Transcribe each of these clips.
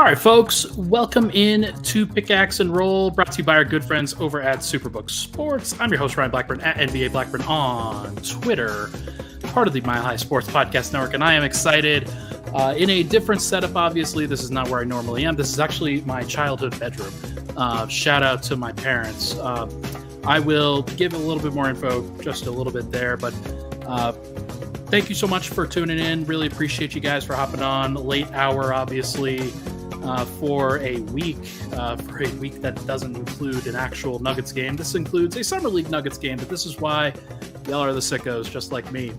All right, folks, welcome in to Pickaxe and Roll, brought to you by our good friends over at Superbook Sports. I'm your host, Ryan Blackburn, at NBA Blackburn on Twitter, part of the Mile High Sports Podcast Network, and I am excited in a different setup. Obviously, this is not where I normally am. This is actually my childhood bedroom. Shout out to my parents. I will give a little bit more info, just a little bit there, but thank you so much for tuning in. Really appreciate you guys for hopping on. Late hour, obviously, for a week that doesn't include an actual Nuggets game. This includes a Summer League Nuggets game, but this is why y'all are the sickos, just like me.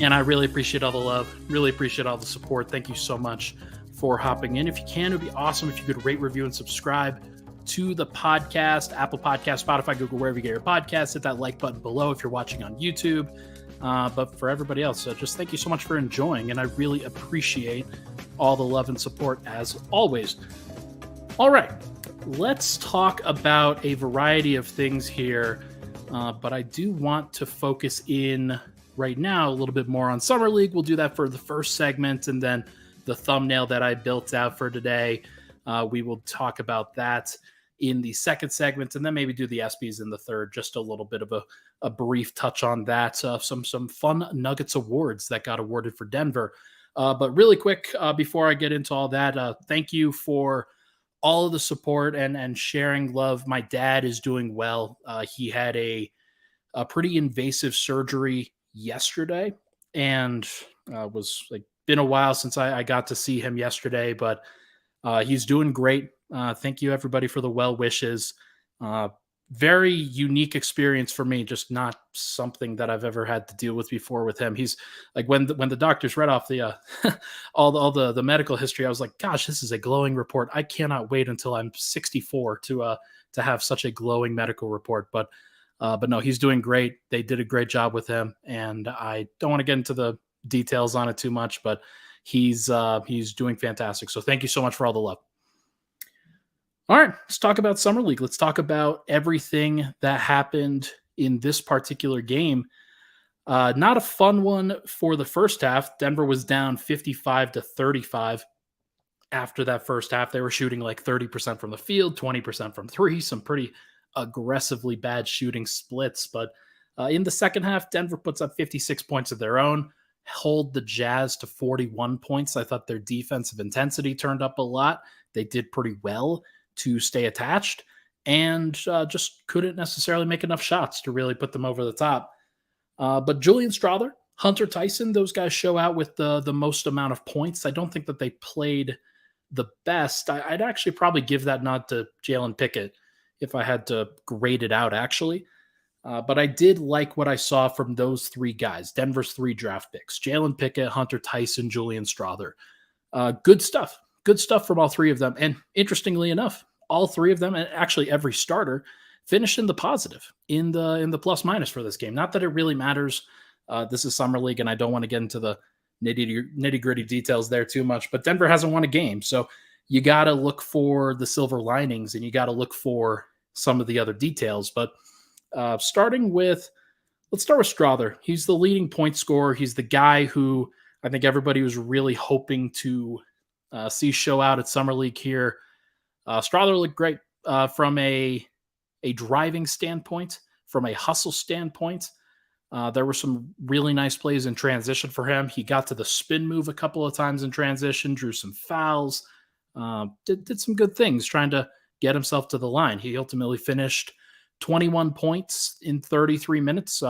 And I really appreciate all the love. Really appreciate all the support. Thank you so much for hopping in. If you can, it would be awesome if you could rate, review, and subscribe to the podcast, Apple Podcast, Spotify, Google, wherever you get your podcasts. Hit that like button below if you're watching on YouTube. But for everybody else, just thank you so much for enjoying, and I really appreciate all the love and support as always. All right, let's talk about a variety of things here, but I do want to focus in right now a little bit more on Summer League. We'll do that for the first segment, and then the thumbnail that I built out for today, we will talk about that in the second segment, and then maybe do the ESPYs in the third, just a little bit of a brief touch on that. Some fun Nuggets awards that got awarded for Denver. But really quick, before I get into all that, thank you for all of the support and sharing love. My dad is doing well. He had a pretty invasive surgery yesterday, and was like been a while since I got to see him yesterday, but he's doing great. Thank you, everybody, for the well wishes. Very unique experience for me, just not something that I've ever had to deal with before with him. He's like, when the doctors read off the all the medical history, I was like, gosh, this is a glowing report. I cannot wait until I'm 64 to have such a glowing medical report. But no, he's doing great. They did a great job with him, and I don't want to get into the details on it too much, but he's doing fantastic. So thank you so much for all the love. All right, let's talk about Summer League. Let's talk about everything that happened in this particular game. Not a fun one for the first half. Denver was down 55-35 after that first half. They were shooting like 30% from the field, 20% from three, some pretty aggressively bad shooting splits. But in the second half, Denver puts up 56 points of their own, hold the Jazz to 41 points. I thought their defensive intensity turned up a lot. They did pretty well to stay attached, and just couldn't necessarily make enough shots to really put them over the top. But Julian Strawther, Hunter Tyson, those guys show out with the most amount of points. I don't think that they played the best. I'd actually probably give that nod to Jalen Pickett if I had to grade it out, actually. But I did like what I saw from those three guys, Denver's three draft picks, Jalen Pickett, Hunter Tyson, Julian Strawther. Good stuff. Good stuff from all three of them. And interestingly enough, all three of them, and actually every starter, finished in the positive, in the plus minus for this game. Not that it really matters. This is Summer League, and I don't want to get into the nitty gritty details there too much, but Denver hasn't won a game. So you got to look for the silver linings, and you got to look for some of the other details. But let's start with Strawther. He's the leading point scorer. He's the guy who I think everybody was really hoping to see show out at Summer League here. Strawther looked great from a driving standpoint, from a hustle standpoint. There were some really nice plays in transition for him. He got to the spin move a couple of times in transition, drew some fouls, did some good things trying to get himself to the line. He ultimately finished 21 points in 33 minutes,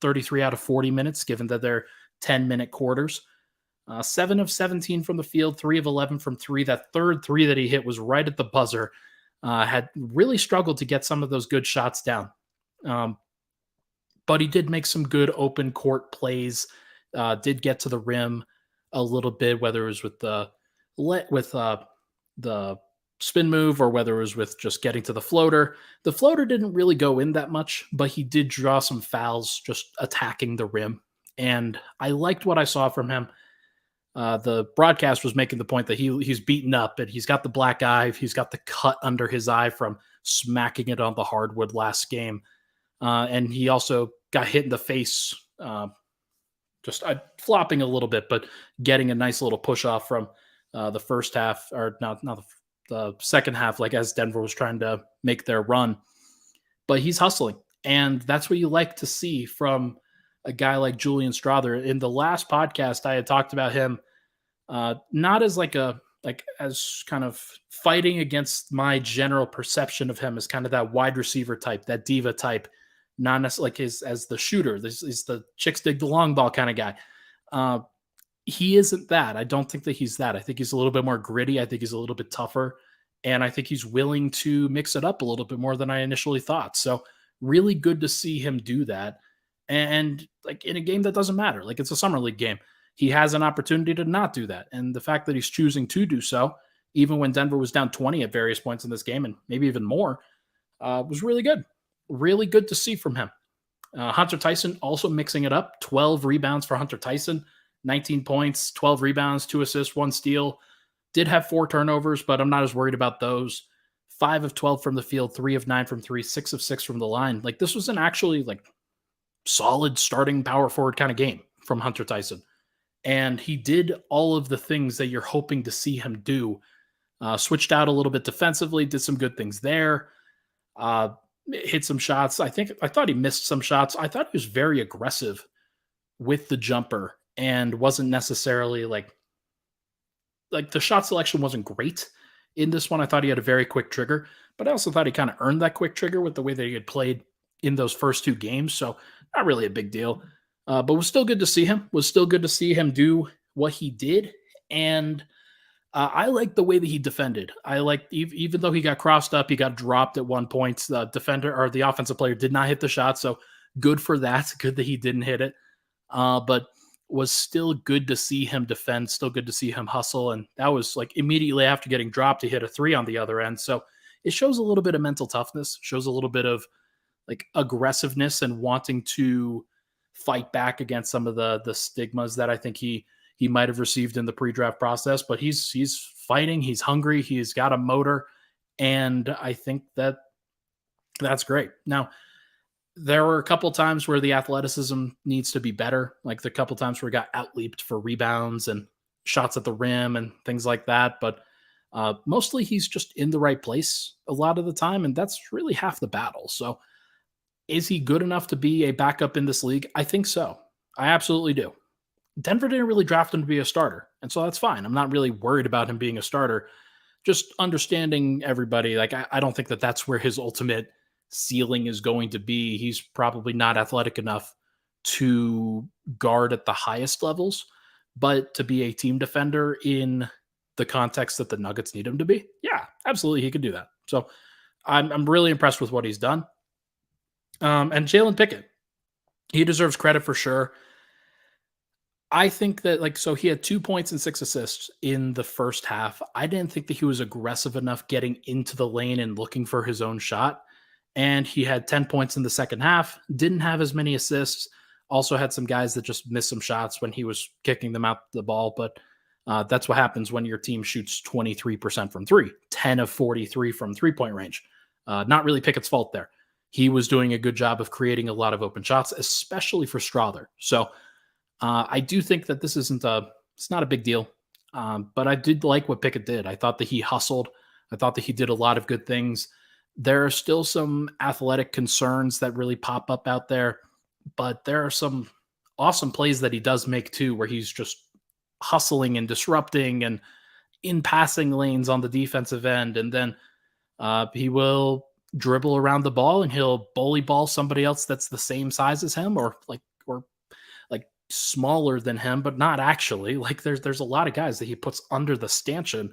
33 out of 40 minutes, given that they're 10-minute quarters. 7 of 17 from the field, 3 of 11 from three. That third three that he hit was right at the buzzer. Had really struggled to get some of those good shots down. But he did make some good open court plays, did get to the rim a little bit, whether it was with the spin move or whether it was with just getting to the floater. The floater didn't really go in that much, but he did draw some fouls just attacking the rim. And I liked what I saw from him. The broadcast was making the point that he's beaten up and he's got the black eye. He's got the cut under his eye from smacking it on the hardwood last game. And he also got hit in the face, just flopping a little bit, but getting a nice little push off from the first half, or not the second half, like as Denver was trying to make their run. But he's hustling, and that's what you like to see from a guy like Julian Strawther. In the last podcast, I had talked about him not as as kind of fighting against my general perception of him as kind of that wide receiver type, that diva type, not necessarily like as the shooter. This is the chicks dig the long ball kind of guy. He isn't that. I don't think that he's that. I think he's a little bit more gritty. I think he's a little bit tougher. And I think he's willing to mix it up a little bit more than I initially thought. So really good to see him do that. And like in a game that doesn't matter, like it's a summer league game, he has an opportunity to not do that. And the fact that he's choosing to do so, even when Denver was down 20 at various points in this game, and maybe even more, was really good. Really good to see from him. Hunter Tyson also mixing it up. 12 rebounds for Hunter Tyson, 19 points, 12 rebounds, 2 assists, 1 steal. Did have 4 turnovers, but I'm not as worried about those. 5 of 12 from the field, 3 of 9 from 3, 6 of 6 from the line. Like this was an actually like solid starting power forward kind of game from Hunter Tyson. And he did all of the things that you're hoping to see him do. Switched out a little bit defensively, did some good things there. Hit some shots. I thought he missed some shots. I thought he was very aggressive with the jumper and wasn't necessarily like the shot selection wasn't great in this one. I thought he had a very quick trigger, but I also thought he kind of earned that quick trigger with the way that he had played in those first 2 games. So not really a big deal, but was still good to see him. Was still good to see him do what he did. And I like the way that he defended. I like, even though he got crossed up, he got dropped at one point. The defender or the offensive player did not hit the shot. So good for that. Good that he didn't hit it. But was still good to see him defend, still good to see him hustle. And that was like immediately after getting dropped, he hit a 3 on the other end. So it shows a little bit of mental toughness, shows a little bit of like aggressiveness and wanting to fight back against some of the stigmas that I think he might have received in the pre-draft process. But he's fighting, he's hungry, he's got a motor. And I think that's great. Now, there were a couple times where the athleticism needs to be better, like the couple times where he got outleaped for rebounds and shots at the rim and things like that. But mostly he's just in the right place a lot of the time, and that's really half the battle. So is he good enough to be a backup in this league? I think so. I absolutely do. Denver didn't really draft him to be a starter, and so that's fine. I'm not really worried about him being a starter. Just understanding everybody, like I don't think that that's where his ultimate ceiling is going to be. He's probably not athletic enough to guard at the highest levels, but to be a team defender in the context that the Nuggets need him to be, yeah, absolutely, he could do that. So I'm really impressed with what he's done. And Jalen Pickett, he deserves credit for sure. I think that so he had 2 points and 6 assists in the first half. I didn't think that he was aggressive enough getting into the lane and looking for his own shot. And he had 10 points in the second half, didn't have as many assists, also had some guys that just missed some shots when he was kicking them out the ball. But that's what happens when your team shoots 23% from 3, 10 of 43 from 3-point range. Not really Pickett's fault there. He was doing a good job of creating a lot of open shots, especially for Strawther. So I do think that this it's not a big deal. But I did like what Pickett did. I thought that he hustled. I thought that he did a lot of good things. There are still some athletic concerns that really pop up out there, but there are some awesome plays that he does make too, where he's just hustling and disrupting and in passing lanes on the defensive end. And then he will dribble around the ball and he'll bully ball somebody else that's the same size as him or smaller than him, but not actually. Like there's a lot of guys that he puts under the stanchion,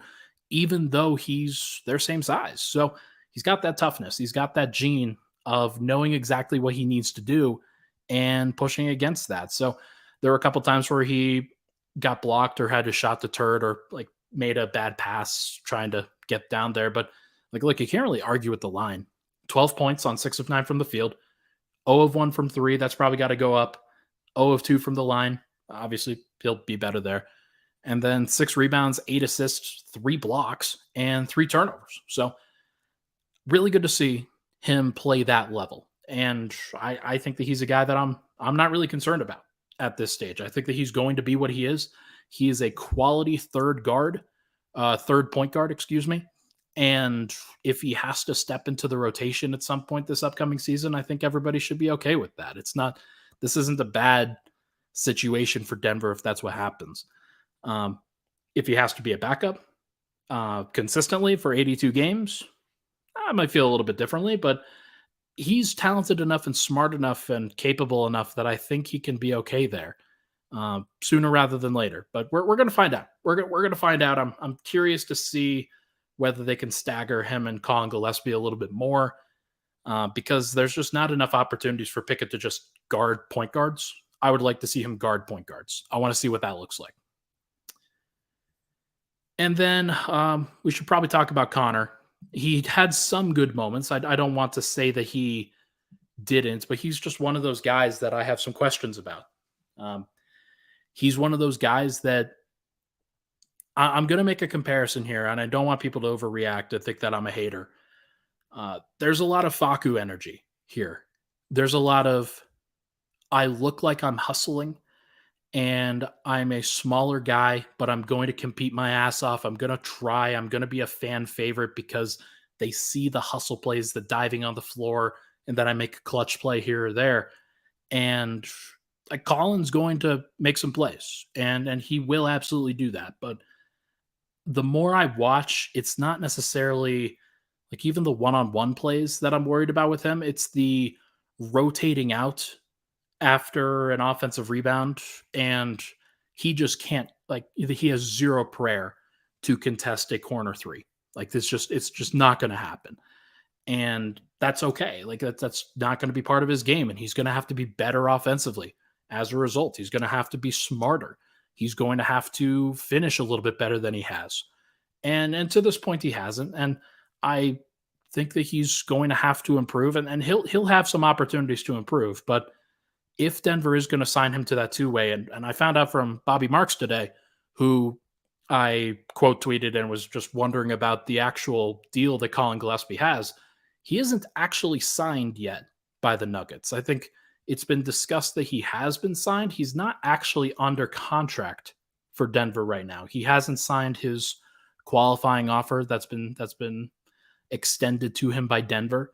even though he's their same size. So he's got that toughness. He's got that gene of knowing exactly what he needs to do and pushing against that. So there were a couple times where he got blocked or had his shot deterred or made a bad pass trying to get down there. But look, you can't really argue with the line. 12 points on 6 of 9 from the field, 0 of 1 from 3. That's probably got to go up. 0 of 2 from the line. Obviously, he'll be better there. And then 6 rebounds, 8 assists, 3 blocks, and 3 turnovers. So really good to see him play that level. And I think that he's a guy that I'm not really concerned about at this stage. I think that he's going to be what he is. He is a quality third guard third point guard, excuse me. And if he has to step into the rotation at some point this upcoming season, I think everybody should be okay with that. This isn't a bad situation for Denver if that's what happens. If he has to be a backup consistently for 82 games, I might feel a little bit differently, but he's talented enough and smart enough and capable enough that I think he can be okay there sooner rather than later. But we're going to find out. We're going to find out. I'm curious to see whether they can stagger him and Colin Gillespie a little bit more because there's just not enough opportunities for Pickett to just guard point guards. I would like to see him guard point guards. I want to see what that looks like. And then we should probably talk about Connor. He had some good moments. I don't want to say that he didn't, but he's just one of those guys that I have some questions about. He's one of those guys that I'm going to make a comparison here, and I don't want people to overreact to think that I'm a hater. There's a lot of Facu energy here. There's a lot of, I look like I'm hustling, and I'm a smaller guy, but I'm going to compete my ass off. I'm going to try. I'm going to be a fan favorite because they see the hustle plays, the diving on the floor, and then I make a clutch play here or there. And like Colin's going to make some plays, and he will absolutely do that. But the more I watch, it's not necessarily like even the one-on-one plays that I'm worried about with him. It's the rotating out after an offensive rebound, and he just can't, like, he has zero prayer to contest a corner three. Like it's just not going to happen. And that's okay. Like that's not going to be part of his game. And he's going to have to be better offensively as a result. He's going to have to be smarter. He's going to have to finish a little bit better than he has. And to this point, he hasn't. And I think that he's going to have to improve, and he'll have some opportunities to improve. But if Denver is going to sign him to that two-way, and I found out from Bobby Marks today, who I quote tweeted and was just wondering about the actual deal that Colin Gillespie has, he isn't actually signed yet by the Nuggets. I think it's been discussed that he has been signed. He's not actually under contract for Denver right now. He hasn't signed his qualifying offer that's been extended to him by Denver.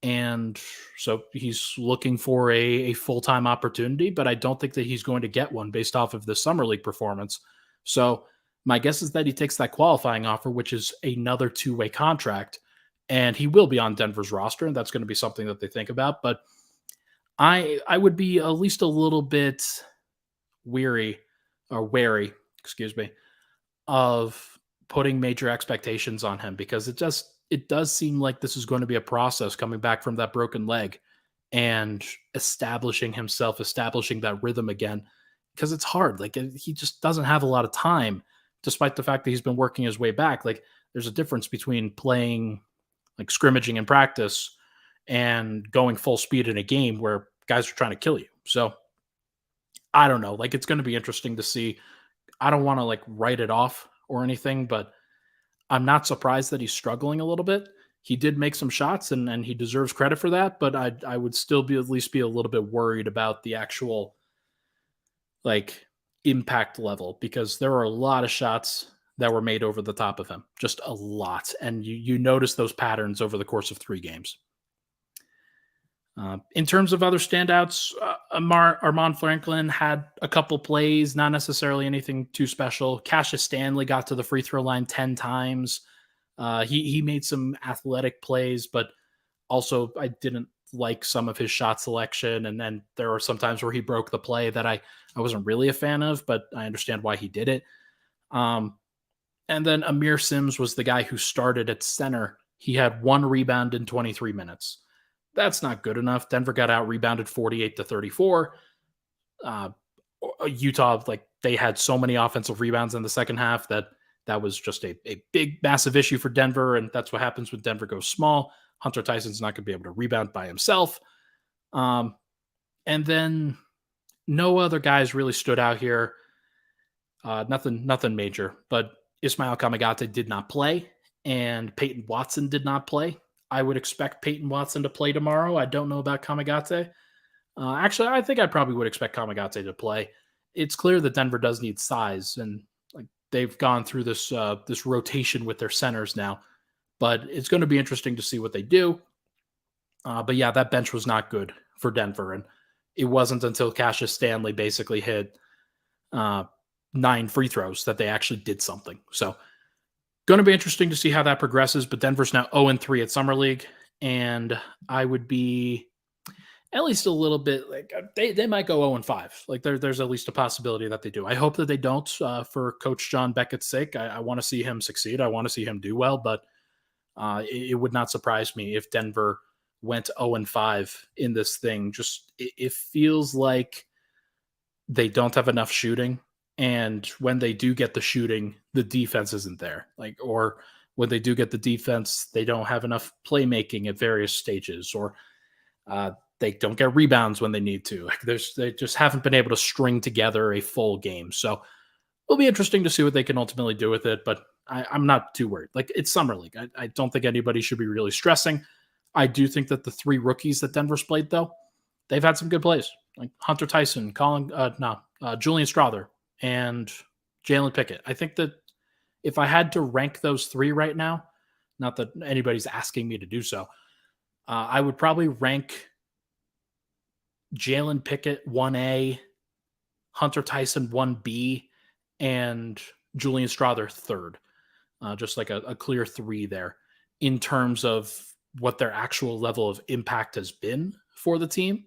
And so he's looking for a full-time opportunity, but I don't think that he's going to get one based off of the Summer League performance. So my guess is that he takes that qualifying offer, which is another two-way contract, and he will be on Denver's roster, and that's going to be something that they think about. But I would be at least a little bit wary, of putting major expectations on him because it does seem like this is going to be a process coming back from that broken leg and establishing that rhythm again, because it's hard. Like he just doesn't have a lot of time, despite the fact that he's been working his way back. Like there's a difference between playing like scrimmaging in practice and going full speed in a game where guys are trying to kill you. So I don't know. Like it's going to be interesting to see. I don't want to like write it off or anything, but I'm not surprised that he's struggling a little bit. He did make some shots and he deserves credit for that, but I would still be at least be a little bit worried about the actual like impact level, because there were a lot of shots that were made over the top of him, just a lot. And you notice those patterns over the course of 3 games. In terms of other standouts, Armand Franklin had a couple plays, not necessarily anything too special. Cassius Stanley got to the free throw line 10 times. He made some athletic plays, but also I didn't like some of his shot selection. And then there were some times where he broke the play that I wasn't really a fan of, but I understand why he did it. And then Amir Sims was the guy who started at center. He had 1 rebound in 23 minutes. That's not good enough. Denver got out rebounded 48-34. Utah, like they had so many offensive rebounds in the second half that was just a big, massive issue for Denver. And that's what happens when Denver goes small. Hunter Tyson's not going to be able to rebound by himself. And then no other guys really stood out here. Nothing major, but Ismail Kamagate did not play and Peyton Watson did not play. I would expect Peyton Watson to play tomorrow. I don't know about Kamagate. Actually, I think I probably would expect Kamagate to play. It's clear that Denver does need size, and like they've gone through this rotation with their centers now, but it's going to be interesting to see what they do. But yeah, that bench was not good for Denver, and it wasn't until Cassius Stanley basically hit 9 free throws that they actually did something. So going to be interesting to see how that progresses. But Denver's now 0-3 at Summer League, and I would be at least a little bit like they might go 0-5. Like there's at least a possibility that they do. I hope that they don't for Coach John Beckett's sake. I want to see him succeed. I want to see him do well, but it would not surprise me if Denver went 0-5 in this thing. Just it feels like they don't have enough shooting, and when they do get the shooting, the defense isn't there. Or when they do get the defense, they don't have enough playmaking at various stages, or they don't get rebounds when they need to. They just haven't been able to string together a full game. So it'll be interesting to see what they can ultimately do with it, but I'm not too worried. It's Summer League. I don't think anybody should be really stressing. I do think that the 3 rookies that Denver's played, though, they've had some good plays. Like Hunter Tyson, Julian Strawther, and Jalen Pickett. I think that if I had to rank those 3 right now, not that anybody's asking me to do so, I would probably rank Jalen Pickett 1A, Hunter Tyson 1B, and Julian Strawther 3rd. Just like a clear 3 there in terms of what their actual level of impact has been for the team.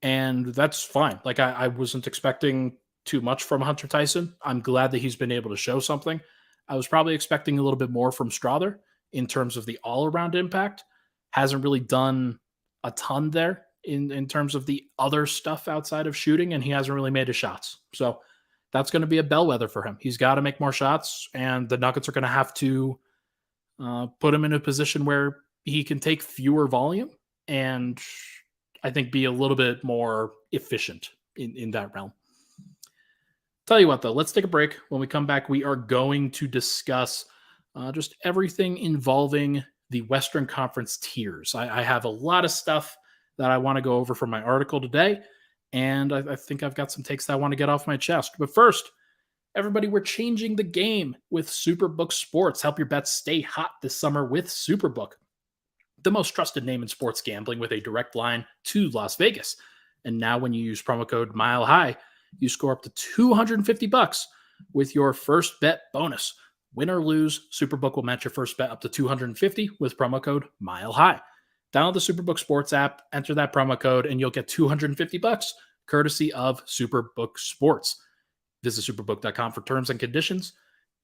And that's fine. I wasn't expecting too much from Hunter Tyson. I'm glad that he's been able to show something. I was probably expecting a little bit more from Strawther in terms of the all-around impact. Hasn't really done a ton there in terms of the other stuff outside of shooting, and he hasn't really made his shots. So that's going to be a bellwether for him. He's got to make more shots, and the Nuggets are going to have to put him in a position where he can take fewer volume and I think be a little bit more efficient in that realm. Tell you what, though, let's take a break. When we come back, we are going to discuss just everything involving the Western Conference tiers. I have a lot of stuff that I want to go over from my article today, and I think I've got some takes that I want to get off my chest. But first, everybody, we're changing the game with Superbook Sports. Help your bets stay hot this summer with Superbook, the most trusted name in sports gambling with a direct line to Las Vegas. And now when you use promo code MILEHIGH, you score up to $250 with your first bet bonus. Win or lose, Superbook will match your first bet up to $250 with promo code MILEHIGh. Download the Superbook Sports app, enter that promo code, and you'll get $250 courtesy of Superbook Sports. Visit superbook.com for terms and conditions.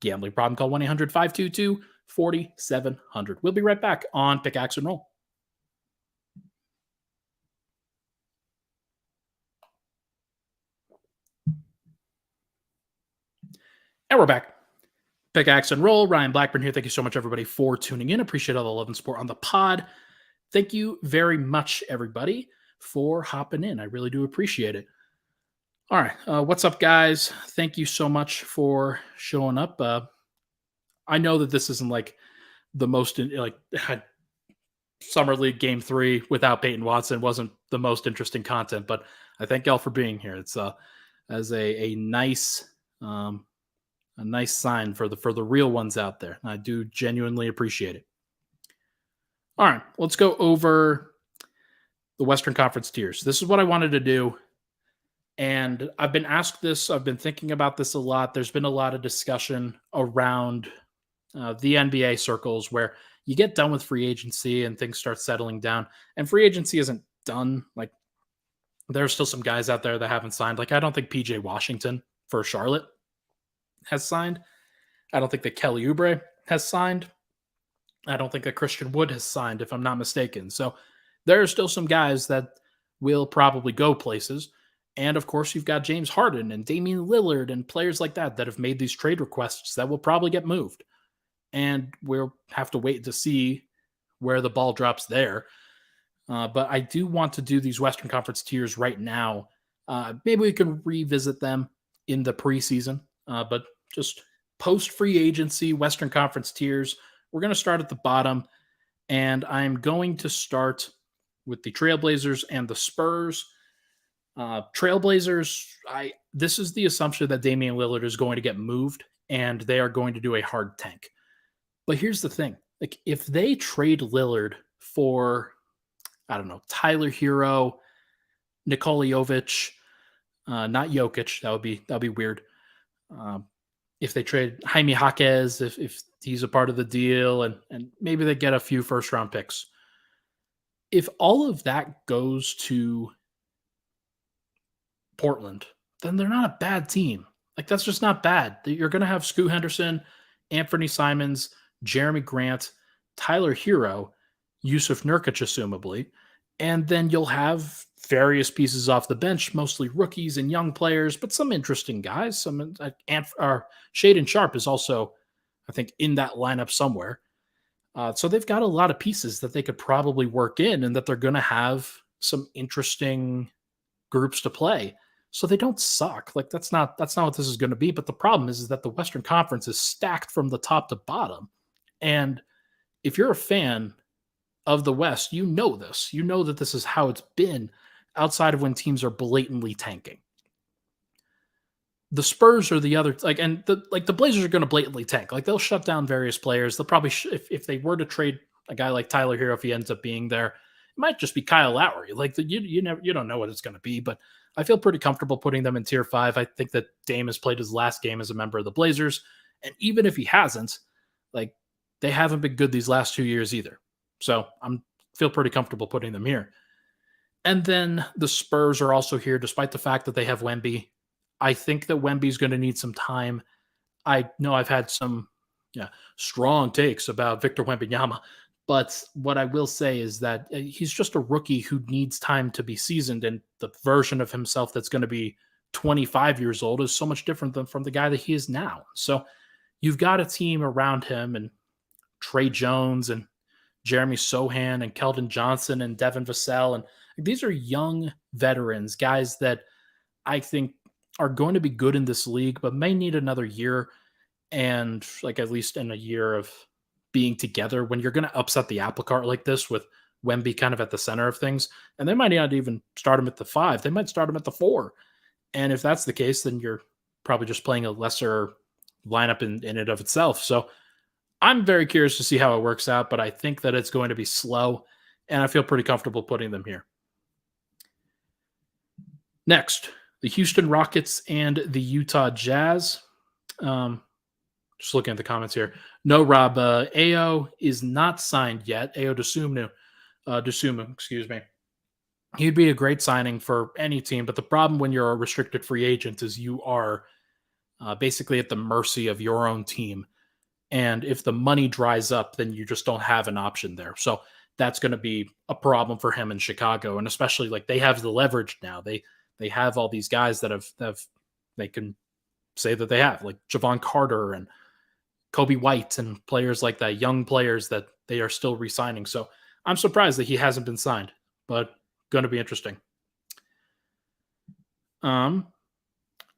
Gambling problem, call 1-800-522-4700. We'll be right back on Pickaxe and Roll. And we're back. Pickaxe and Roll. Ryan Blackburn here. Thank you so much, everybody, for tuning in. Appreciate all the love and support on the pod. Thank you very much, everybody, for hopping in. I really do appreciate it. All right. What's up, guys? Thank you so much for showing up. I know that this isn't like the most Summer League Game 3 without Peyton Watson wasn't the most interesting content, but I thank y'all for being here. It's as a nice sign for the real ones out there. I do genuinely appreciate it. All right, let's go over the Western Conference tiers. This is what I wanted to do, and I've been asked this. I've been thinking about this a lot. There's been a lot of discussion around the NBA circles where you get done with free agency and things start settling down, and free agency isn't done. There's still some guys out there that haven't signed. I don't think PJ Washington for Charlotte has signed. I don't think that Kelly Oubre has signed. I don't think that Christian Wood has signed, if I'm not mistaken. So there are still some guys that will probably go places. And, of course, you've got James Harden and Damian Lillard and players like that have made these trade requests that will probably get moved. And we'll have to wait to see where the ball drops there. But I do want to do these Western Conference tiers right now. Maybe we can revisit them in the preseason. But just post-free agency Western Conference tiers, we're going to start at the bottom, and I'm going to start with the Trailblazers and the Spurs. Trailblazers, this is the assumption that Damian Lillard is going to get moved and they are going to do a hard tank. But here's the thing. Like, if they trade Lillard for, I don't know, Tyler Hero, Nikola Jovic, not Jokić, that'd be weird. If they trade Jaime Jaquez, if he's a part of the deal, and maybe they get a few first round picks. If all of that goes to Portland, then they're not a bad team. Like, that's just not bad. You're going to have Scoot Henderson, Anthony Simons, Jeremy Grant, Tyler Hero, Yusuf Nurkic, assumably, and then you'll have various pieces off the bench, mostly rookies and young players, but some interesting guys. Some Shaedon Sharpe is also, I think, in that lineup somewhere. So they've got a lot of pieces that they could probably work in, and that they're going to have some interesting groups to play. So they don't suck. Like, that's not what this is going to be. But the problem is that the Western Conference is stacked from the top to bottom. And if you're a fan of the West, you know this. You know that this is how it's been outside of when teams are blatantly tanking. The Spurs are the other, the Blazers are going to blatantly tank. Like, they'll shut down various players. They'll probably, if they were to trade a guy like Tyler Hero, if he ends up being there, it might just be Kyle Lowry. Like, you don't know what it's going to be, but I feel pretty comfortable putting them in tier 5. I think that Dame has played his last game as a member of the Blazers. And even if he hasn't, like, they haven't been good these last 2 years either. So feel pretty comfortable putting them here. And then the Spurs are also here, despite the fact that they have Wemby. I think that Wemby's going to need some time. I know I've had some strong takes about Victor Wembanyama, but what I will say is that he's just a rookie who needs time to be seasoned, and the version of himself that's going to be 25 years old is so much different than from the guy that he is now. So you've got a team around him, and Trey Jones and Jeremy Sohan and Keldon Johnson and Devin Vassell, and these are young veterans, guys that I think are going to be good in this league, but may need another year, and like at least in a year of being together, when you're going to upset the apple cart like this with Wemby kind of at the center of things. And they might not even start him at the 5. They might start him at the 4. And if that's the case, then you're probably just playing a lesser lineup in and of itself. So I'm very curious to see how it works out, but I think that it's going to be slow, and I feel pretty comfortable putting them here. Next, the Houston Rockets and the Utah Jazz. Just looking at the comments here. No, Rob, Ayo is not signed yet. Ayo Dosunmu, excuse me. He'd be a great signing for any team, but the problem when you're a restricted free agent is you are basically at the mercy of your own team. And if the money dries up, then you just don't have an option there. So that's going to be a problem for him in Chicago. And especially, like, they have the leverage now. They have all these guys that have they can say that they have, like Javon Carter and Kobe White and players like that, young players that they are still re-signing. So I'm surprised that he hasn't been signed, but going to be interesting.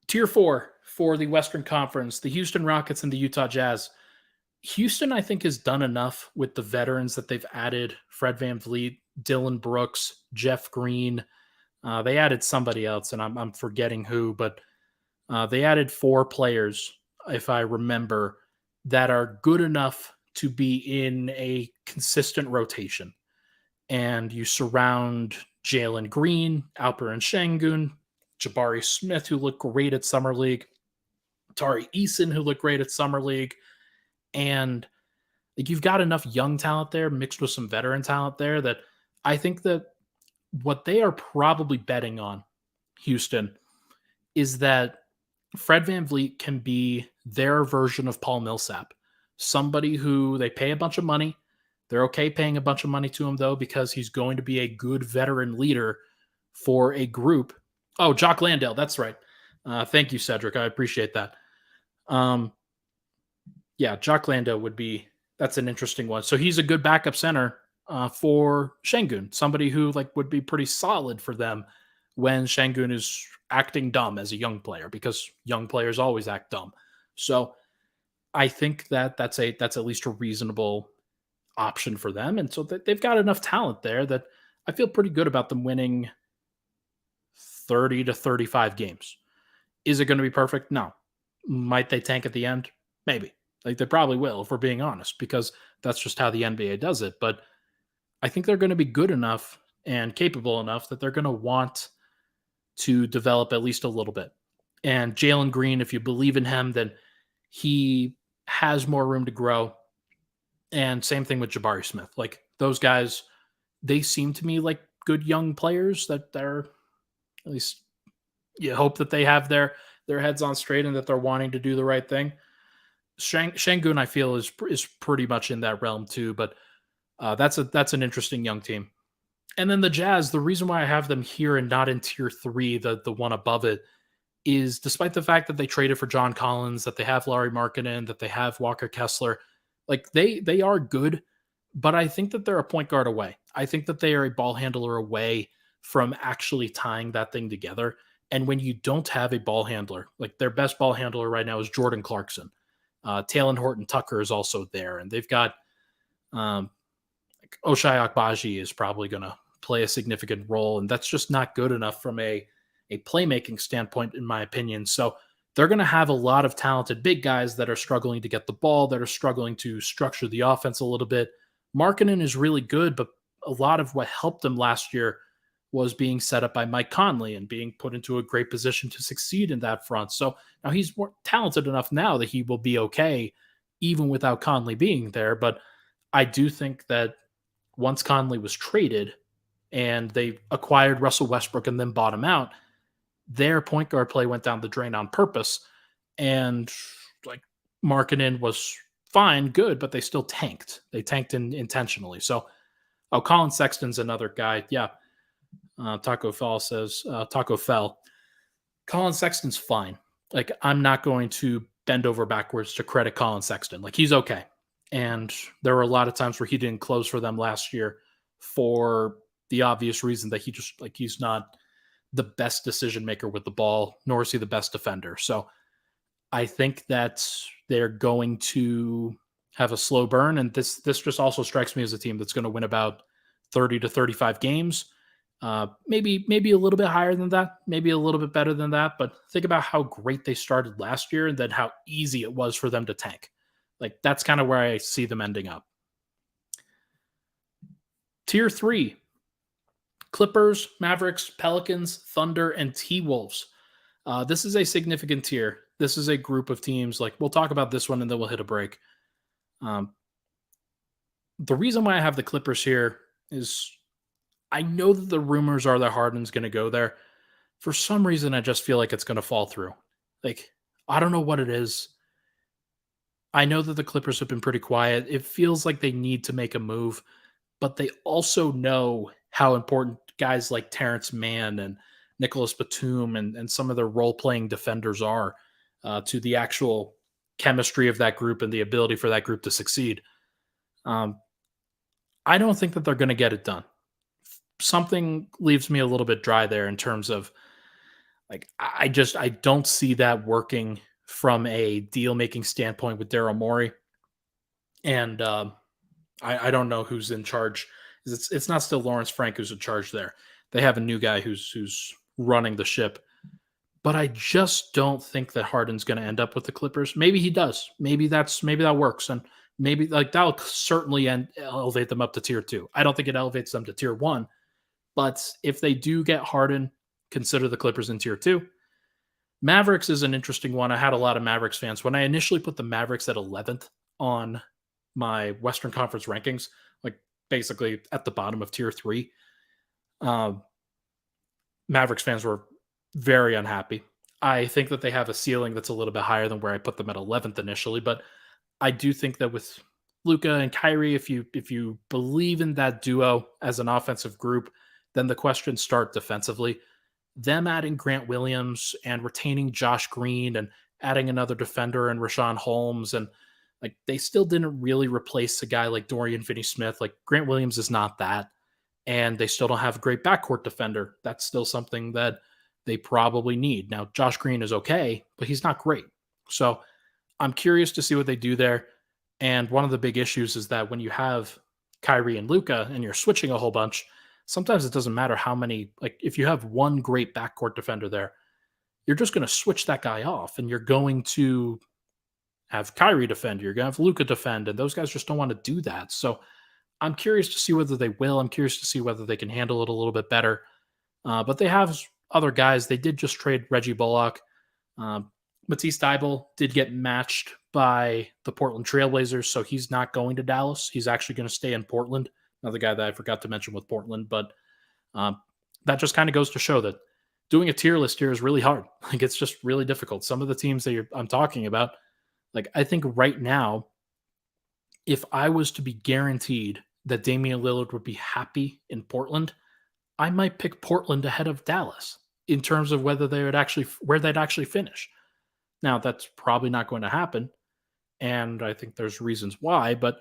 Tier 4 for the Western Conference, the Houston Rockets and the Utah Jazz. Houston, I think, has done enough with the veterans that they've added. Fred VanVleet, Dylan Brooks, Jeff Green. They added somebody else, and I'm forgetting who, but they added 4 players, if I remember, that are good enough to be in a consistent rotation. And you surround Jalen Green, Alperen Şengün, Jabari Smith, who looked great at Summer League, Tari Eason, who looked great at Summer League. And like, you've got enough young talent there mixed with some veteran talent there that I think that what they are probably betting on, Houston, is that Fred VanVleet can be their version of Paul Millsap, somebody who they pay a bunch of money. They're okay paying a bunch of money to him, though, because he's going to be a good veteran leader for a group. Oh, Jock Landale, that's right. Thank you, Cedric. I appreciate that. Yeah, Jock Landale that's an interesting one. So he's a good backup center for Şengün, somebody who would be pretty solid for them when Şengün is acting dumb as a young player, because young players always act dumb. So I think that's at least a reasonable option for them. And so they've got enough talent there that I feel pretty good about them winning 30 to 35 games. Is it going to be perfect? No. Might they tank at the end? Maybe. Like they probably will, if we're being honest, because that's just how the NBA does it. But I think they're going to be good enough and capable enough that they're going to want to develop at least a little bit. And Jalen Green, if you believe in him, then he has more room to grow. And same thing with Jabari Smith. Like those guys, they seem to me like good young players that they're at least you hope that they have their heads on straight and that they're wanting to do the right thing. Şengün, I feel, is pretty much in that realm too, but that's an interesting young team. And then the Jazz, the reason why I have them here and not in tier 3, the one above it, is despite the fact that they traded for John Collins, that they have Lauri Markkanen, that they have Walker Kessler, like they are good, but I think that they're a point guard away. I think that they are a ball handler away from actually tying that thing together. And when you don't have a ball handler, like their best ball handler right now is Jordan Clarkson. Talon Horton Tucker is also there, and they've got Ochai Agbaji is probably going to play a significant role, and that's just not good enough from a playmaking standpoint, in my opinion. So they're going to have a lot of talented big guys that are struggling to get the ball, that are struggling to structure the offense a little bit. Markkanen is really good, but a lot of what helped them last year was being set up by Mike Conley and being put into a great position to succeed in that front. So now he's more talented enough now that he will be okay, even without Conley being there. But I do think that once Conley was traded and they acquired Russell Westbrook and then bought him out, their point guard play went down the drain on purpose. And like Markkanen was fine, good, but they still tanked. They tanked intentionally. So, Colin Sexton's another guy. Yeah. Taco Fell says, Taco Fell. Colin Sexton's fine. Like, I'm not going to bend over backwards to credit Colin Sexton. Like, he's okay. And there were a lot of times where he didn't close for them last year for the obvious reason that he's not the best decision maker with the ball, nor is he the best defender. So I think that they're going to have a slow burn. And this just also strikes me as a team that's going to win about 30 to 35 games. Maybe a little bit higher than that, maybe a little bit better than that. But think about how great they started last year and then how easy it was for them to tank. Like, that's kind of where I see them ending up. Tier 3, Clippers, Mavericks, Pelicans, Thunder, and T-Wolves. This is a significant tier. This is a group of teams. Like, we'll talk about this one and then we'll hit a break. The reason why I have the Clippers here is I know that the rumors are that Harden's going to go there. For some reason, I just feel like it's going to fall through. Like, I don't know what it is. I know that the Clippers have been pretty quiet. It feels like they need to make a move, but they also know how important guys like Terrence Mann and Nicholas Batum and some of their role-playing defenders are to the actual chemistry of that group and the ability for that group to succeed. I don't think that they're going to get it done. Something leaves me a little bit dry there in terms of, like, I don't see that working from a deal-making standpoint with Daryl Morey. And I don't know who's in charge. It's not still Lawrence Frank who's in charge there. They have a new guy who's running the ship. But I just don't think that Harden's going to end up with the Clippers. Maybe he does. Maybe that works. And maybe like that'll certainly elevate them up to tier 2. I don't think it elevates them to tier 1. But if they do get Harden, consider the Clippers in tier 2. Mavericks is an interesting one. I had a lot of Mavericks fans. When I initially put the Mavericks at 11th on my Western Conference rankings, like basically at the bottom of tier 3, Mavericks fans were very unhappy. I think that they have a ceiling that's a little bit higher than where I put them at 11th initially, but I do think that with Luka and Kyrie, if you believe in that duo as an offensive group, then the questions start defensively. Them adding Grant Williams and retaining Josh Green and adding another defender and Rashawn Holmes, and like they still didn't really replace a guy like Dorian Finney-Smith. Like Grant Williams is not that, and they still don't have a great backcourt defender. That's still something that they probably need. Now, Josh Green is okay, but he's not great. So I'm curious to see what they do there. And one of the big issues is that when you have Kyrie and Luka and you're switching a whole bunch, sometimes it doesn't matter how many, like if you have one great backcourt defender there, you're just going to switch that guy off and you're going to have Kyrie defend, you're going to have Luka defend, and those guys just don't want to do that. So I'm curious to see whether they will. I'm curious to see whether they can handle it a little bit better. But they have other guys. They did just trade Reggie Bullock. Matisse Thybulle did get matched by the Portland Trailblazers, so he's not going to Dallas. He's actually going to stay in Portland. Another guy that I forgot to mention with Portland, but that just kind of goes to show that doing a tier list here is really hard. Like, it's just really difficult. Some of the teams that I'm talking about, like, I think right now, if I was to be guaranteed that Damian Lillard would be happy in Portland, I might pick Portland ahead of Dallas in terms of where they'd actually finish. Now, that's probably not going to happen, and I think there's reasons why, but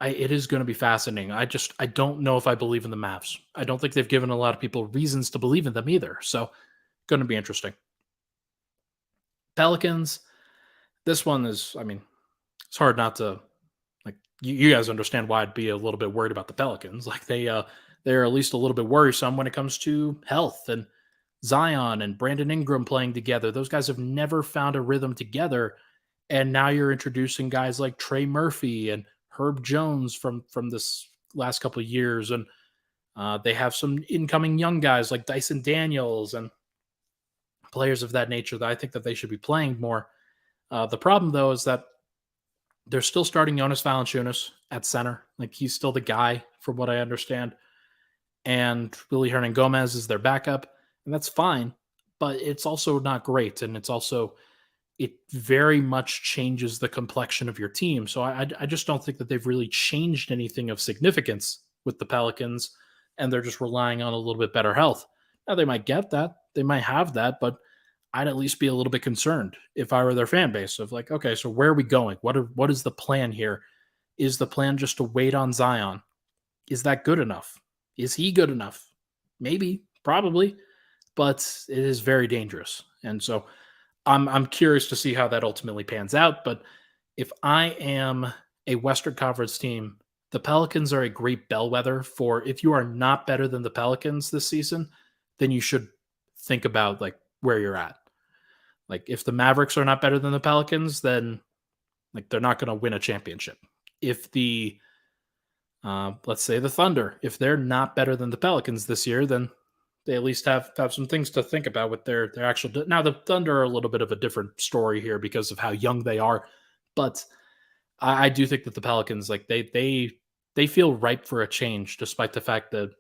it is going to be fascinating. I don't know if I believe in the Mavs. I don't think they've given a lot of people reasons to believe in them either, so going to be interesting. Pelicans, this one is, I mean, it's hard not to, like, you guys understand why I'd be a little bit worried about the Pelicans. Like, they're at least a little bit worrisome when it comes to health, and Zion and Brandon Ingram playing together. Those guys have never found a rhythm together. And now you're introducing guys like Trey Murphy and Herb Jones from this last couple of years. And they have some incoming young guys like Dyson Daniels and players of that nature that I think that they should be playing more. The problem, though, is that they're still starting Jonas Valanciunas at center. Like, he's still the guy, from what I understand. And Willie Hernan-Gomez is their backup. And that's fine, but it's also not great. And it very much changes the complexion of your team. So I just don't think that they've really changed anything of significance with the Pelicans, and they're just relying on a little bit better health. Now, they might get that. They might have that, but I'd at least be a little bit concerned if I were their fan base of, like, okay, so where are we going? What is the plan here? Is the plan just to wait on Zion? Is that good enough? Is he good enough? Maybe, probably. But it is very dangerous. And so I'm curious to see how that ultimately pans out. But if I am a Western Conference team, the Pelicans are a great bellwether for, if you are not better than the Pelicans this season, then you should think about, like, where you're at. Like, if the Mavericks are not better than the Pelicans, then, like, they're not going to win a championship. If the let's say the Thunder, if they're not better than the Pelicans this year, then they at least have some things to think about with their actual. Now, the Thunder are a little bit of a different story here because of how young they are, but I do think that the Pelicans, like, they feel ripe for a change, despite the fact that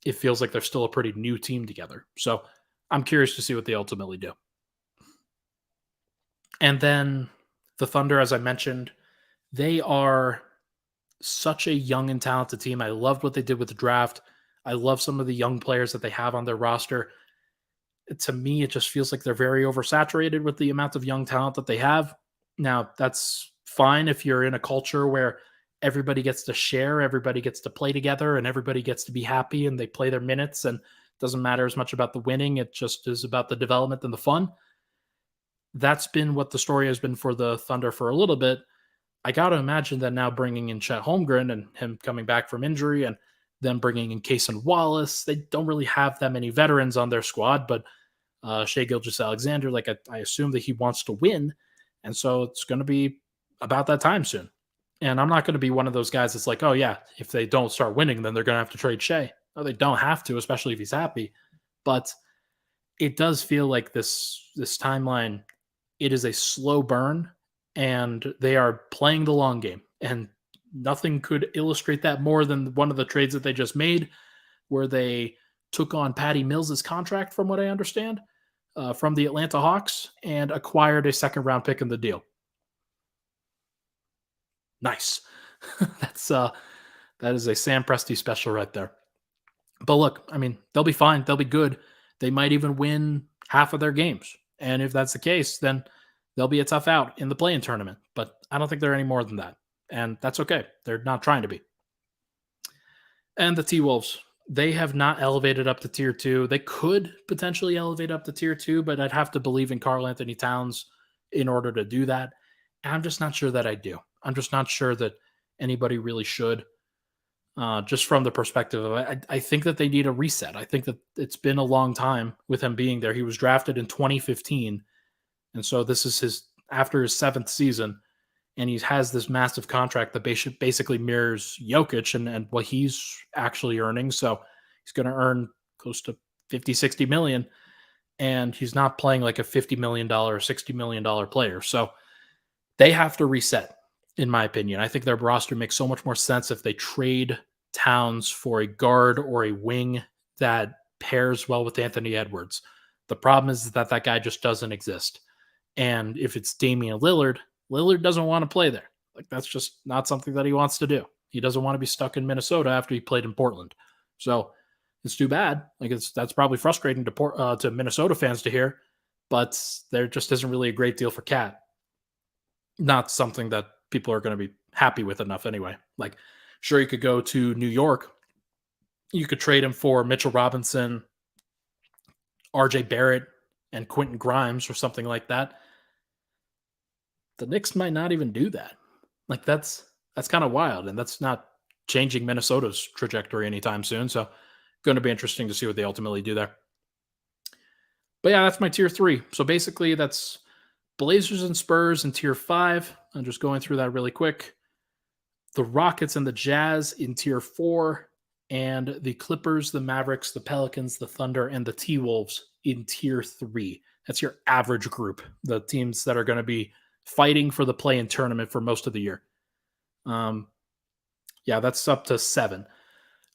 it feels like they're still a pretty new team together. So I'm curious to see what they ultimately do. And then the Thunder, as I mentioned, they are such a young and talented team. I loved what they did with the draft. I love some of the young players that they have on their roster. To me, it just feels like they're very oversaturated with the amount of young talent that they have. Now, that's fine if you're in a culture where everybody gets to share, everybody gets to play together, and everybody gets to be happy, and they play their minutes, and it doesn't matter as much about the winning. It just is about the development and the fun. That's been what the story has been for the Thunder for a little bit. I got to imagine that now bringing in Chet Holmgren and him coming back from injury, and then bringing in Cason Wallace, they don't really have that many veterans on their squad, but Shai Gilgeous-Alexander, like, I assume that he wants to win, and so it's going to be about that time soon. And I'm not going to be one of those guys that's like, oh yeah, if they don't start winning, then they're going to have to trade Shai. No, they don't have to, especially if he's happy. But it does feel like this timeline, it is a slow burn, and they are playing the long game. And nothing could illustrate that more than one of the trades that they just made, where they took on Patty Mills' contract, from what I understand, from the Atlanta Hawks, and acquired a second-round pick in the deal. Nice. That is a Sam Presti special right there. But look, I mean, they'll be fine. They'll be good. They might even win half of their games. And if that's the case, then they'll be a tough out in the play-in tournament. But I don't think they're any more than that. And that's okay. They're not trying to be. And the T-Wolves, they have not elevated up to Tier 2. They could potentially elevate up to Tier 2, but I'd have to believe in Karl Anthony Towns in order to do that. And I'm just not sure that I do. I'm just not sure that anybody really should. just from the perspective of I think that they need a reset. I think that it's been a long time with him being there. He was drafted in 2015, and so this is after his 7th season, and he has this massive contract that basically mirrors Jokić and what he's actually earning. So he's going to earn close to 50, 60 million, and he's not playing like a $50 million, $60 million player. So they have to reset, in my opinion. I think their roster makes so much more sense if they trade Towns for a guard or a wing that pairs well with Anthony Edwards. The problem is that guy just doesn't exist. And if it's Damian Lillard, Lillard doesn't want to play there. Like, that's just not something that he wants to do. He doesn't want to be stuck in Minnesota after he played in Portland. So it's too bad. Like, that's probably frustrating to Minnesota fans to hear, but there just isn't really a great deal for Cat. Not something that people are going to be happy with enough anyway. Like, sure, you could go to New York. You could trade him for Mitchell Robinson, RJ Barrett, and Quentin Grimes or something like that. The Knicks might not even do that. Like, that's kind of wild, and that's not changing Minnesota's trajectory anytime soon. So going to be interesting to see what they ultimately do there. But yeah, that's my tier 3. So basically that's Blazers and Spurs in tier 5. I'm just going through that really quick. The Rockets and the Jazz in tier 4, and the Clippers, the Mavericks, the Pelicans, the Thunder, and the T-Wolves in tier 3. That's your average group, the teams that are going to be fighting for the play-in tournament for most of the year. Yeah, that's up to 7.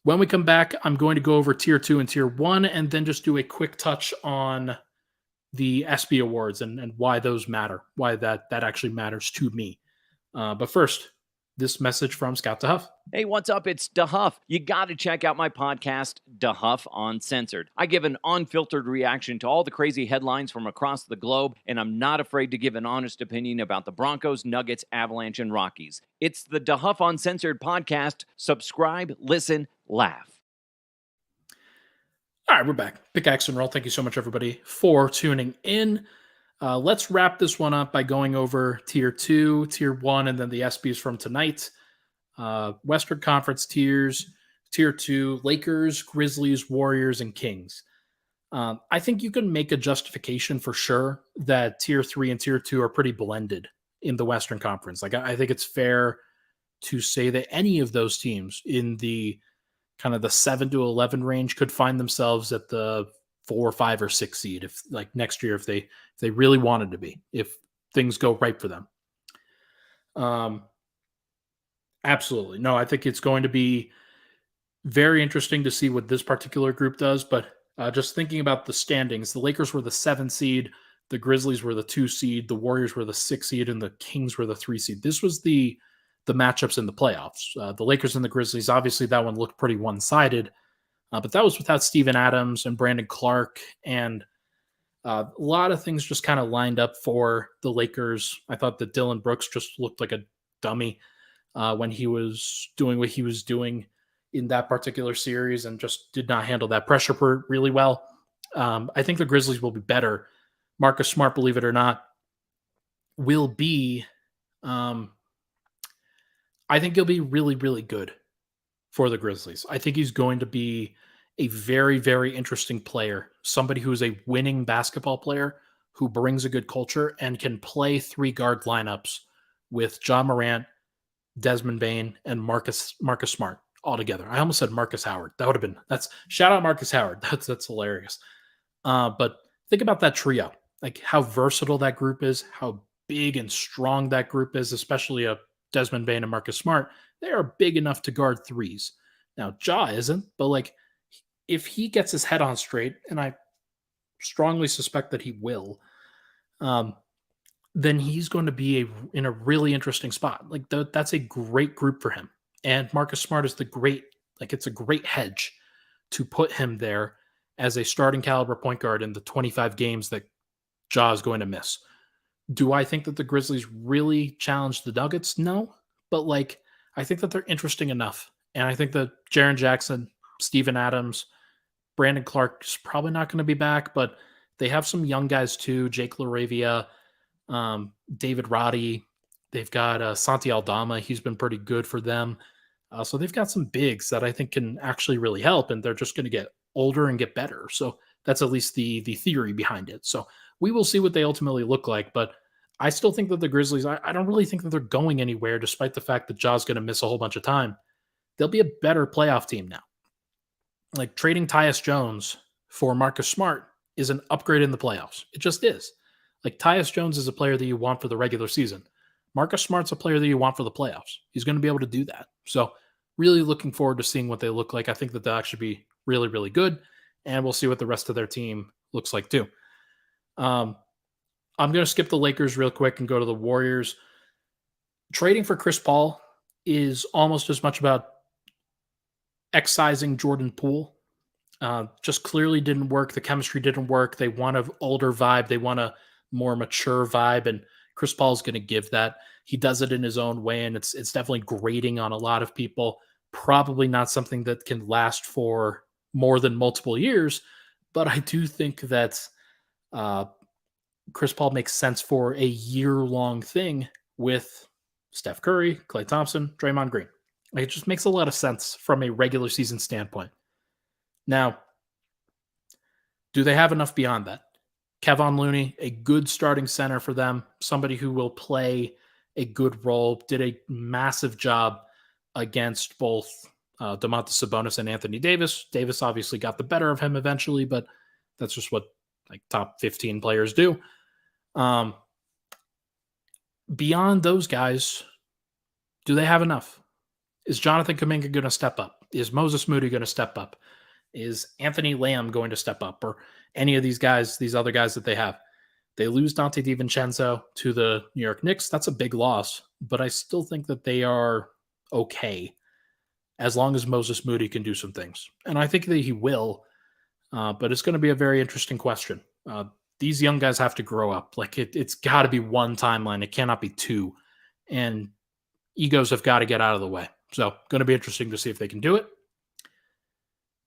When we come back, I'm going to go over tier 2 and tier 1, and then just do a quick touch on the ESPY awards and why those matter, why that actually matters to me. But first, this message from Scout to Huff. Hey, what's up? It's DeHuff. You got to check out my podcast, DeHuff Uncensored. I give an unfiltered reaction to all the crazy headlines from across the globe, and I'm not afraid to give an honest opinion about the Broncos, Nuggets, Avalanche, and Rockies. It's the DeHuff Uncensored podcast. Subscribe, listen, laugh. All right, we're back. Pickaxe and Roll. Thank you so much, everybody, for tuning in. Let's wrap this one up by going over tier 2, tier 1, and then the ESPYs from tonight. Western Conference tiers, tier 2, Lakers, Grizzlies, Warriors, and Kings. I think you can make a justification for sure that tier 3 and tier 2 are pretty blended in the Western Conference. Like, I think it's fair to say that any of those teams in the kind of the 7 to 11 range could find themselves at the 4, 5, or 6 seed if, like, next year, if they really wanted to be, if things go right for them. Absolutely. No, I think it's going to be very interesting to see what this particular group does. But just thinking about the standings, the Lakers were the 7 seed, the Grizzlies were the 2 seed, the Warriors were the 6 seed, and the Kings were the 3 seed. This was the matchups in the playoffs. The Lakers and the Grizzlies, obviously that one looked pretty one-sided, but that was without Steven Adams and Brandon Clark, and a lot of things just kind of lined up for the Lakers. I thought that Dylan Brooks just looked like a dummy when he was doing what he was doing in that particular series and just did not handle that pressure really well. I think the Grizzlies will be better. Marcus Smart, believe it or not, will be I think he'll be really, really good for the Grizzlies. I think he's going to be a very, very interesting player, somebody who is a winning basketball player who brings a good culture and can play 3 guard lineups with John Morant, Desmond Bane, and Marcus Smart all together. I almost said Marcus Howard. That would have been, shout out Marcus Howard. That's hilarious. But think about that trio, like how versatile that group is, how big and strong that group is, especially a Desmond Bane and Marcus Smart. They are big enough to guard 3s. Now, Ja isn't, but like if he gets his head on straight, and I strongly suspect that he will, then he's going to be in a really interesting spot. Like that's a great group for him. And Marcus Smart is it's a great hedge to put him there as a starting caliber point guard in the 25 games that Ja is going to miss. Do I think that the Grizzlies really challenge the Nuggets? No, but like I think that they're interesting enough. And I think that Jaren Jackson, Steven Adams, Brandon Clark is probably not going to be back, but they have some young guys too. Jake LaRavia, David Roddy. They've got Santi Aldama. He's been pretty good for them. So they've got some bigs that I think can actually really help, and they're just going to get older and get better. So that's at least the theory behind it. So we will see what they ultimately look like, but I still think that the Grizzlies, I don't really think that they're going anywhere, despite the fact that Ja's going to miss a whole bunch of time. They'll be a better playoff team now. Like trading Tyus Jones for Marcus Smart is an upgrade in the playoffs. It just is. Like Tyus Jones is a player that you want for the regular season. Marcus Smart's a player that you want for the playoffs. He's going to be able to do that. So really looking forward to seeing what they look like. I think that they'll actually be really, really good. And we'll see what the rest of their team looks like too. I'm going to skip the Lakers real quick and go to the Warriors. Trading for Chris Paul is almost as much about excising Jordan Poole. Just clearly didn't work. The chemistry didn't work. They want an older vibe. They want a more mature vibe, and Chris Paul's going to give that. He does it in his own way, and it's definitely grating on a lot of people. Probably not something that can last for more than multiple years, but I do think that Chris Paul makes sense for a year-long thing with Steph Curry, Klay Thompson, Draymond Green. It just makes a lot of sense from a regular season standpoint. Now, do they have enough beyond that? Kevon Looney, a good starting center for them, somebody who will play a good role, did a massive job against both Domantas Sabonis and Anthony Davis. Davis obviously got the better of him eventually, but that's just what like top 15 players do. Beyond those guys, do they have enough? Is Jonathan Kuminga going to step up? Is Moses Moody going to step up? Is Anthony Lamb going to step up? Or any of these guys, these other guys that they have? They lose Dante DiVincenzo to the New York Knicks. That's a big loss, but I still think that they are okay as long as Moses Moody can do some things. And I think that he will, but it's going to be a very interesting question. These young guys have to grow up. Like it's got to be one timeline. It cannot be two. And egos have got to get out of the way. So going to be interesting to see if they can do it.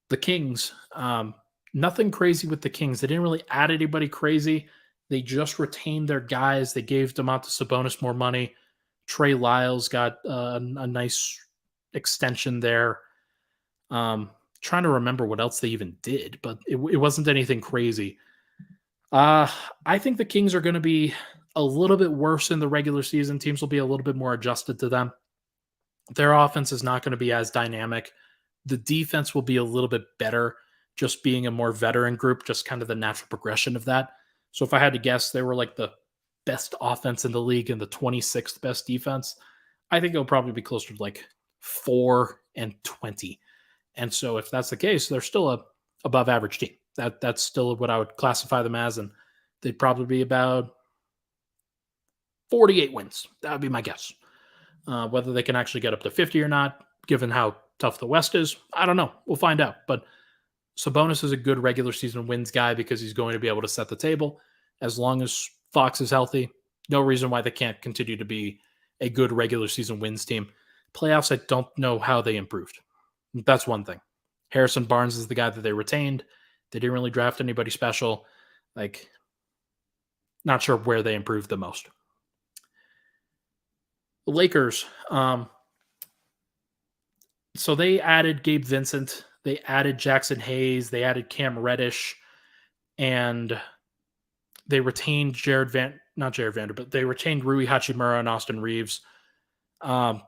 The Kings, nothing crazy with the Kings. They didn't really add anybody crazy. They just retained their guys. They gave Domantas Sabonis more money. Trey Lyles got a nice extension there. Trying to remember what else they even did, but it wasn't anything crazy. I think the Kings are going to be a little bit worse in the regular season. Teams will be a little bit more adjusted to them. Their offense is not going to be as dynamic. The defense will be a little bit better, just being a more veteran group, just kind of the natural progression of that. So if I had to guess, they were like the best offense in the league and the 26th best defense. I think it'll probably be closer to like 4-20. And so if that's the case, they're still a above average team. That's still what I would classify them as, and they'd probably be about 48 wins. That would be my guess. Whether they can actually get up to 50 or not, given how tough the West is, I don't know. We'll find out. But Sabonis is a good regular season wins guy because he's going to be able to set the table. As long as Fox is healthy, no reason why they can't continue to be a good regular season wins team. Playoffs, I don't know how they improved. That's one thing. Harrison Barnes is the guy that they retained. They didn't really draft anybody special. Like, not sure where they improved the most. The Lakers, so they added Gabe Vincent. They added Jackson Hayes. They added Cam Reddish. And they retained they retained Rui Hachimura and Austin Reeves. And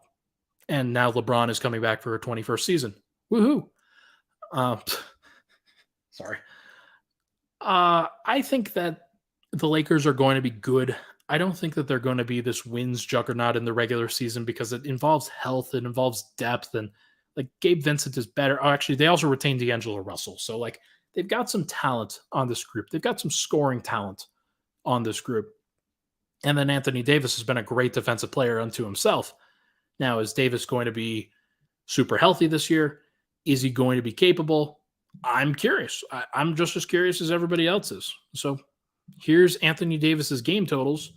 now LeBron is coming back for her 21st season. Woohoo. Sorry. I think that the Lakers are going to be good. I don't think that they're going to be this wins juggernaut in the regular season because it involves health, it involves depth, and like Gabe Vincent is better. Oh, actually, they also retained D'Angelo Russell. So like they've got some talent on this group. They've got some scoring talent on this group. And then Anthony Davis has been a great defensive player unto himself. Now, is Davis going to be super healthy this year? Is he going to be capable? I'm curious. I'm just as curious as everybody else is. So here's Anthony Davis's game totals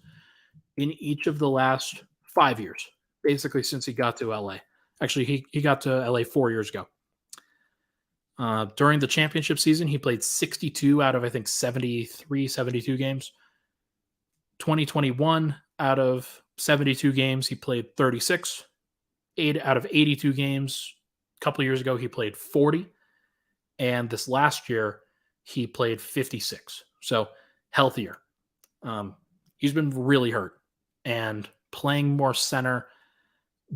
in each of the last 5 years, basically since he got to LA. Actually, he got to LA 4 years ago. During the championship season, he played 62 out of, I think, 72 games. 2021, out of 72 games, he played 36. 8 out of 82 games. A couple of years ago, he played 40. And this last year, he played 56. So healthier. He's been really hurt. And playing more center,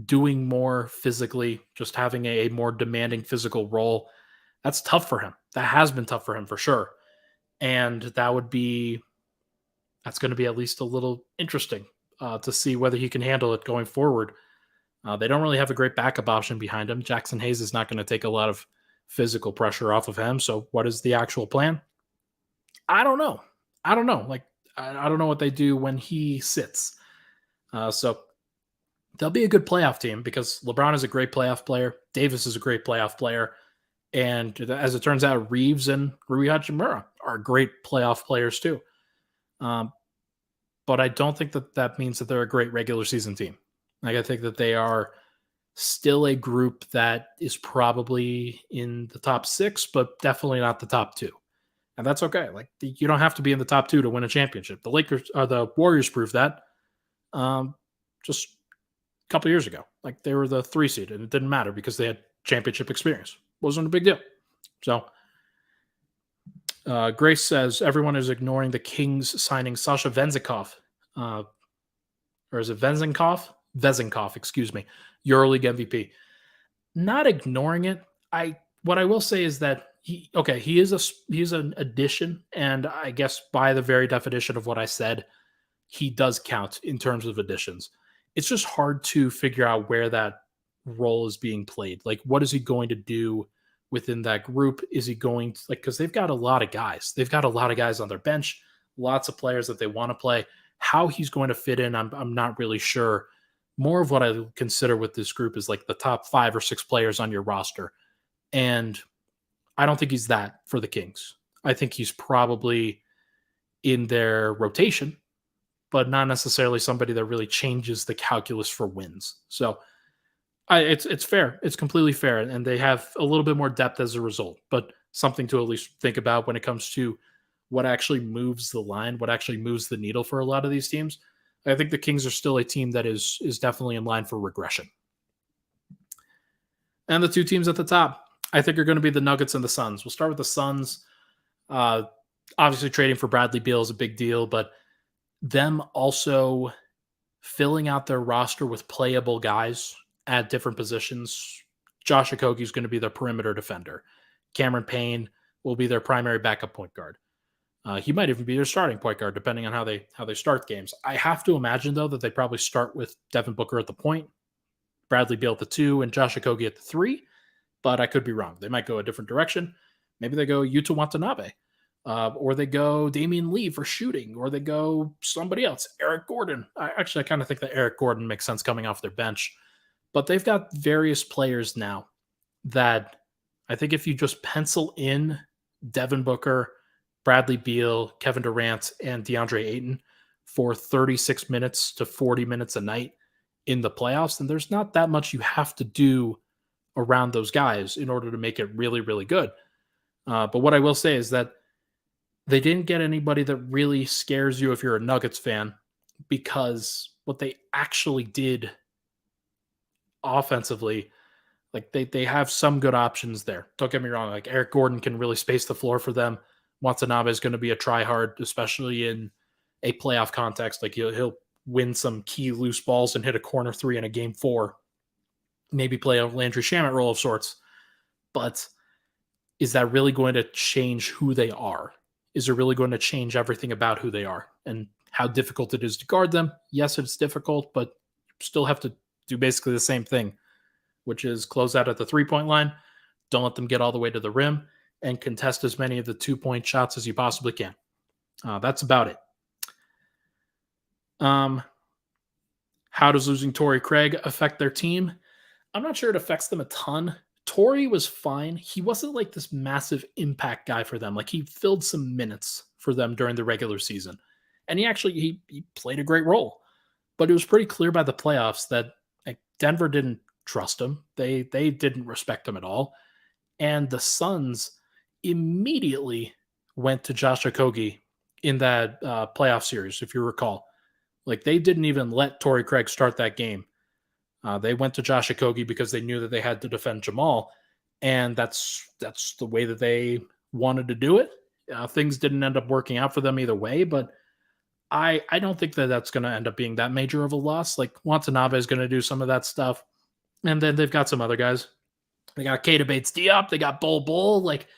doing more physically, just having a more demanding physical role, that's tough for him. That has been tough for him for sure. And that's going to be at least a little interesting to see whether he can handle it going forward. They don't really have a great backup option behind him. Jackson Hayes is not going to take a lot of physical pressure off of him. So what is the actual plan? I don't know. Like, I don't know what they do when he sits. So they'll be a good playoff team because LeBron is a great playoff player. Davis is a great playoff player. And as it turns out, Reeves and Rui Hachimura are great playoff players too. But I don't think that means that they're a great regular season team. Like, I think that they are still a group that is probably in the top 6, but definitely not the top 2. And that's okay. Like, you don't have to be in the top 2 to win a championship. The Warriors proved that just a couple years ago. Like, they were the 3 seed, and it didn't matter because they had championship experience. Wasn't a big deal. So, Grace says everyone is ignoring the Kings signing Sasha Vezenkov. Or is it Vezenkov? Vezenkov, excuse me. EuroLeague MVP. Not ignoring it. What I will say is that he is an addition, and I guess by the very definition of what I said, he does count in terms of additions. It's just hard to figure out where that role is being played. Like, what is he going to do within that group? Is he going to, like, because they've got a lot of guys. They've got a lot of guys on their bench, lots of players that they want to play. How he's going to fit in, I'm not really sure. More of what I consider with this group is like the top 5 or 6 players on your roster. And I don't think he's that for the Kings. I think he's probably in their rotation, but not necessarily somebody that really changes the calculus for wins. So it's fair. It's completely fair. And they have a little bit more depth as a result, but something to at least think about when it comes to what actually moves the line, what actually moves the needle for a lot of these teams. I think the Kings are still a team that is definitely in line for regression. And the 2 teams at the top, I think, are going to be the Nuggets and the Suns. We'll start with the Suns. Obviously, trading for Bradley Beal is a big deal, but them also filling out their roster with playable guys at different positions. Josh Okogie is going to be their perimeter defender. Cameron Payne will be their primary backup point guard. He might even be their starting point guard, depending on how they start games. I have to imagine, though, that they probably start with Devin Booker at the point, Bradley Beal at the 2, and Josh Okogie at the 3. But I could be wrong. They might go a different direction. Maybe they go Yuta Watanabe, or they go Damian Lee for shooting, or they go somebody else, Eric Gordon. I kind of think that Eric Gordon makes sense coming off their bench. But they've got various players now that I think if you just pencil in Devin Booker, Bradley Beal, Kevin Durant, and DeAndre Ayton for 36 minutes to 40 minutes a night in the playoffs, then there's not that much you have to do around those guys in order to make it really, really good. But what I will say is that they didn't get anybody that really scares you if you're a Nuggets fan, because what they actually did offensively, like they have some good options there. Don't get me wrong. Like, Eric Gordon can really space the floor for them. Watanabe is going to be a try-hard, especially in a playoff context. Like, he'll win some key loose balls and hit a corner 3 in a game 4. Maybe play a Landry Shamet role of sorts. But is that really going to change who they are? Is it really going to change everything about who they are and how difficult it is to guard them? Yes, it's difficult, but you still have to do basically the same thing, which is close out at the 3-point line. Don't let them get all the way to the rim, and contest as many of the 2-point shots as you possibly can. That's about it. How does losing Torrey Craig affect their team? I'm not sure it affects them a ton. Torrey was fine. He wasn't like this massive impact guy for them. Like, he filled some minutes for them during the regular season. And he played a great role. But it was pretty clear by the playoffs that, like, Denver didn't trust him. They didn't respect him at all. And the Suns immediately went to Josh Okogie in that playoff series, if you recall. Like, they didn't even let Torrey Craig start that game. They went to Josh Okogie because they knew that they had to defend Jamal, and that's the way that they wanted to do it. Things didn't end up working out for them either way, but I don't think that that's going to end up being that major of a loss. Like Watanabe is going to do some of that stuff, and then they've got some other guys. They got Keita Bates-Diop, they got Bull. Like,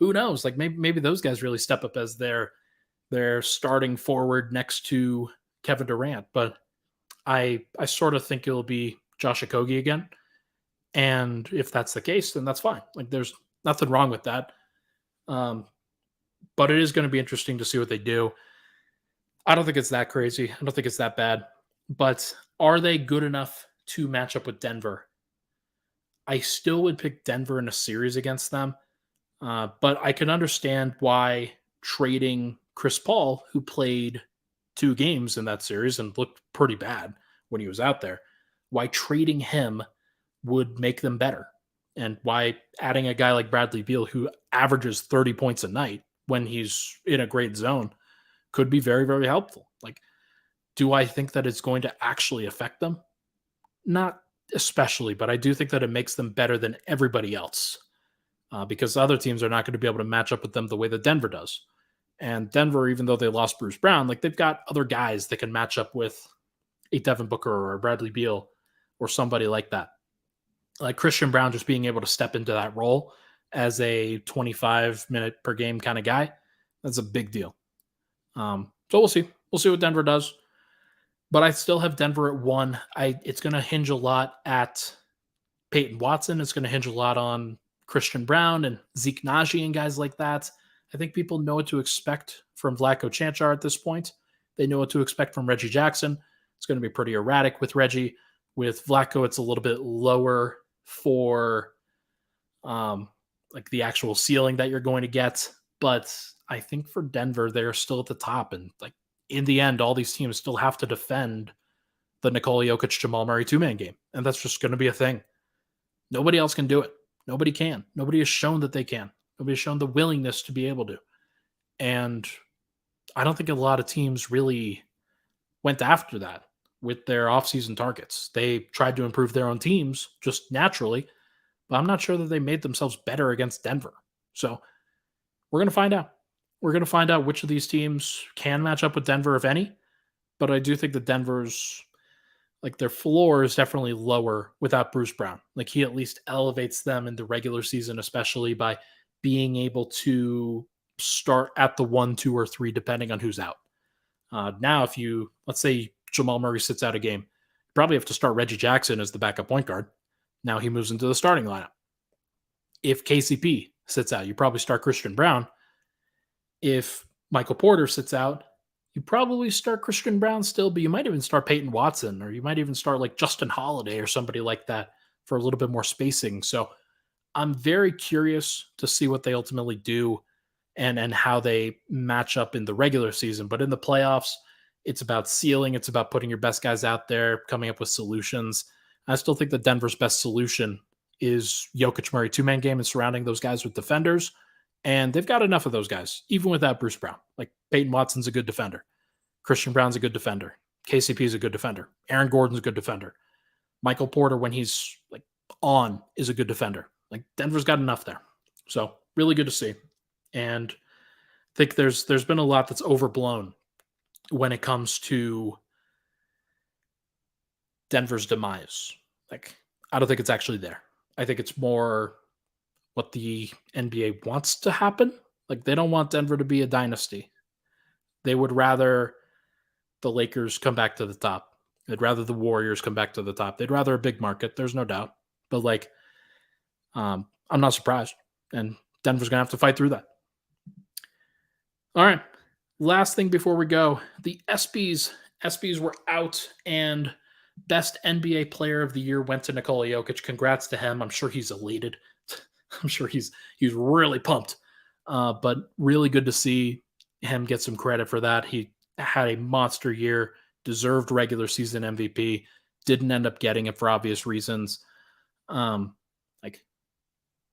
who knows? Like maybe those guys really step up as their starting forward next to Kevin Durant. But I sort of think it'll be Josh Okogie again. And if that's the case, then that's fine. Like there's nothing wrong with that. But it is going to be interesting to see what they do. I don't think it's that crazy. I don't think it's that bad. But are they good enough to match up with Denver? I still would pick Denver in a series against them. But I can understand why trading Chris Paul, who played 2 games in that series and looked pretty bad when he was out there, why trading him would make them better. And why adding a guy like Bradley Beal, who averages 30 points a night when he's in a great zone, could be very, very helpful. Like, do I think that it's going to actually affect them? Not especially, but I do think that it makes them better than everybody else. Because other teams are not going to be able to match up with them the way that Denver does. And Denver, even though they lost Bruce Brown, like they've got other guys that can match up with a Devin Booker or a Bradley Beal or somebody like that. Like Christian Brown just being able to step into that role as a 25-minute per game kind of guy, that's a big deal. So we'll see. We'll see what Denver does. But I still have Denver at 1. It's going to hinge a lot at Peyton Watson. It's going to hinge a lot on Christian Brown and Zeke Naji and guys like that. I think people know what to expect from Vlatko Čančar at this point. They know what to expect from Reggie Jackson. It's going to be pretty erratic with Reggie. With Vlatko, it's a little bit lower for like the actual ceiling that you're going to get. But I think for Denver, they're still at the top. And like in the end, all these teams still have to defend the Nikola Jokić, Jamal Murray 2-man game. And that's just going to be a thing. Nobody else can do it. Nobody can. Nobody has shown that they can. Nobody has shown the willingness to be able to. And I don't think a lot of teams really went after that with their offseason targets. They tried to improve their own teams just naturally, but I'm not sure that they made themselves better against Denver. So we're going to find out. We're going to find out which of these teams can match up with Denver, if any. But I do think that Denver's, like their floor is definitely lower without Bruce Brown. Like he at least elevates them in the regular season, especially by being able to start at the 1, 2, or 3, depending on who's out. Now, if you, let's say Jamal Murray sits out a game, you probably have to start Reggie Jackson as the backup point guard. Now he moves into the starting lineup. If KCP sits out, you probably start Christian Brown. If Michael Porter sits out, you probably start Christian Brown still, but you might even start Peyton Watson, or you might even start like Justin Holiday or somebody like that for a little bit more spacing. So I'm very curious to see what they ultimately do and how they match up in the regular season. But in the playoffs, it's about ceiling. It's about putting your best guys out there, coming up with solutions. I still think that Denver's best solution is Jokić Murray 2-man game and surrounding those guys with defenders. And they've got enough of those guys, even without Bruce Brown. Like Peyton Watson's a good defender. Christian Brown's a good defender. KCP's a good defender. Aaron Gordon's a good defender. Michael Porter, when he's like on, is a good defender. Like Denver's got enough there. So really good to see. And I think there's been a lot that's overblown when it comes to Denver's demise. Like, I don't think it's actually there. I think it's more what the NBA wants to happen. Like, they don't want Denver to be a dynasty. They would rather the Lakers come back to the top. They'd rather the Warriors come back to the top. They'd rather a big market. There's no doubt. But, like, I'm not surprised. And Denver's going to have to fight through that. All right. Last thing before we go. The ESPYs were out, and best NBA player of the year went to Nikola Jokić. Congrats to him. I'm sure he's elated. I'm sure he's really pumped. But really good to see him get some credit for that. He had a monster year, deserved regular season MVP, didn't end up getting it for obvious reasons. Like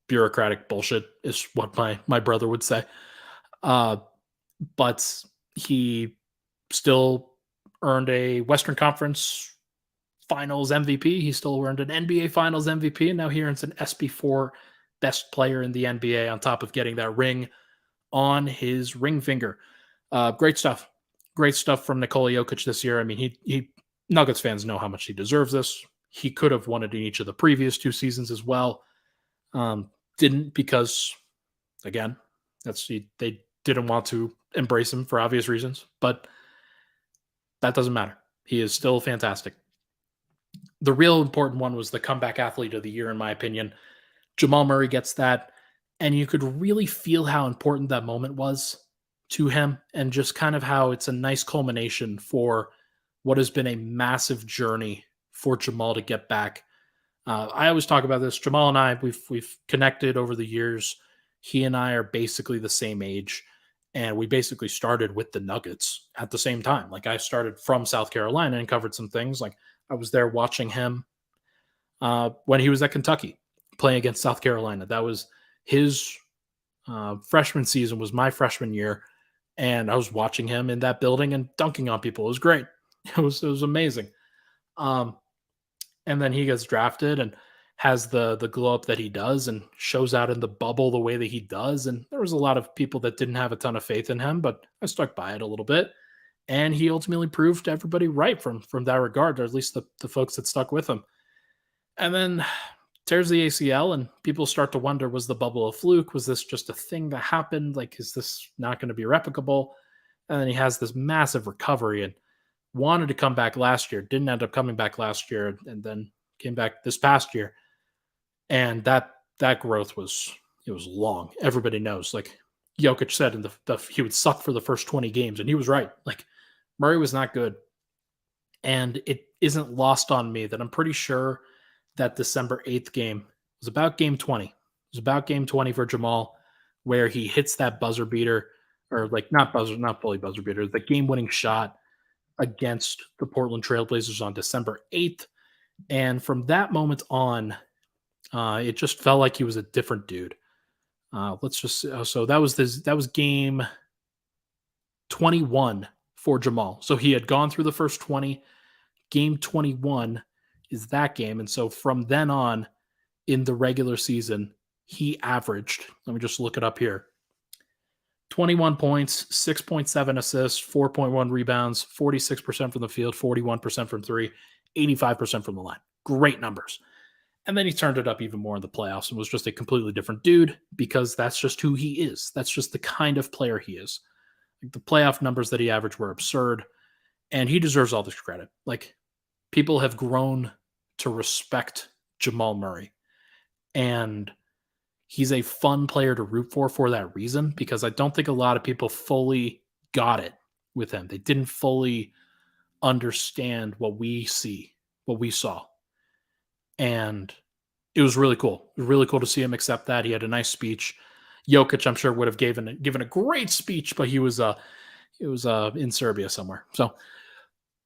bureaucratic bullshit is what my brother would say. But he still earned a Western Conference Finals MVP. He still earned an NBA Finals MVP, and now he earns an SB4 best player in the NBA on top of getting that ring on his ring finger. Great stuff. Great stuff from Nikola Jokić this year. I mean, he Nuggets fans know how much he deserves this. He could have won it in each of the previous 2 seasons as well. Didn't because, again, they didn't want to embrace him for obvious reasons, but that doesn't matter. He is still fantastic. The real important one was the comeback athlete of the year, in my opinion. Jamal Murray gets that, and you could really feel how important that moment was to him, and just kind of how it's a nice culmination for what has been a massive journey for Jamal to get back. I always talk about this. Jamal and I, we've connected over the years. He and I are basically the same age, and we basically started with the Nuggets at the same time. Like, I started from South Carolina and covered some things. Like, I was there watching him when he was at Kentucky playing against South Carolina. That was his freshman season, was my freshman year, and I was watching him in that building and dunking on people. It was great. It was amazing. And then he gets drafted and has the glow up that he does and shows out in the bubble the way that he does. And there was a lot of people that didn't have a ton of faith in him, but I stuck by it a little bit. And he ultimately proved everybody right from that regard, or at least the folks that stuck with him. And then tears the ACL, and people start to wonder, was the bubble a fluke? Was this just a thing that happened? Like, is this not going to be replicable? And then he has this massive recovery and wanted to come back last year, didn't end up coming back last year, and then came back this past year. And that growth was long. Everybody knows, like Jokić said in he would suck for the first 20 games, and he was right. Like, Murray was not good. And it isn't lost on me that I'm pretty sure that December 8th game was about game 20. It was about game 20 for Jamal, where he hits that buzzer beater, or like not fully buzzer beater, the game-winning shot against the Portland Trailblazers on December 8th. And from that moment on, it just felt like he was a different dude. So that was game 21 for Jamal. So he had gone through the first 20. Game 21 is that game. And so from then on in the regular season, he averaged, let me just look it up here, 21 points, 6.7 assists, 4.1 rebounds, 46% from the field, 41% from three, 85% from the line. Great numbers. And then he turned it up even more in the playoffs and was just a completely different dude, because that's just who he is. That's just the kind of player he is. Like, the playoff numbers that he averaged were absurd, and he deserves all this credit. Like, people have grown to respect Jamal Murray, and he's a fun player to root for that reason, because I don't think a lot of people fully got it with him. They didn't fully understand what we saw. And it was really cool. It was really cool to see him accept that. He had a nice speech. Jokić, I'm sure, would have given a great speech, but he was in Serbia somewhere. So,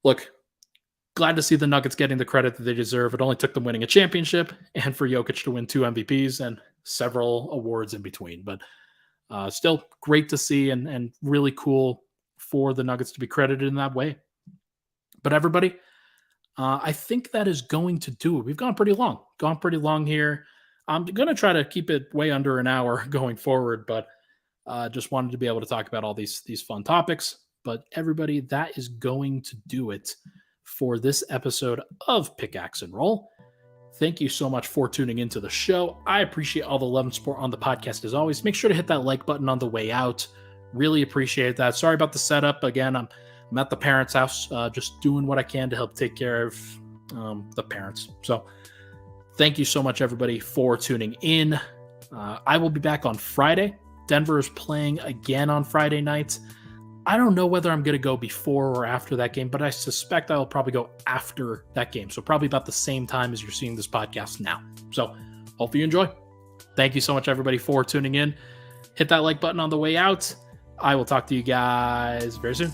look, glad to see the Nuggets getting the credit that they deserve. It only took them winning a championship, and for Jokić to win 2 MVPs and several awards in between. But still great to see, and really cool for the Nuggets to be credited in that way. But everybody, I think that is going to do it. We've gone pretty long here. I'm going to try to keep it way under an hour going forward, but just wanted to be able to talk about all these fun topics. But everybody, that is going to do it for this episode of Pickaxe and Roll. Thank you so much for tuning into the show. I appreciate all the love and support on the podcast as always. Make sure to hit that like button on the way out. Really appreciate that. Sorry about the setup. Again, I'm at the parents' house, just doing what I can to help take care of the parents. So thank you so much, everybody, for tuning in. I will be back on Friday. Denver is playing again on Friday night. I don't know whether I'm going to go before or after that game, but I suspect I will probably go after that game. So probably about the same time as you're seeing this podcast now. So hope you enjoy. Thank you so much, everybody, for tuning in. Hit that like button on the way out. I will talk to you guys very soon.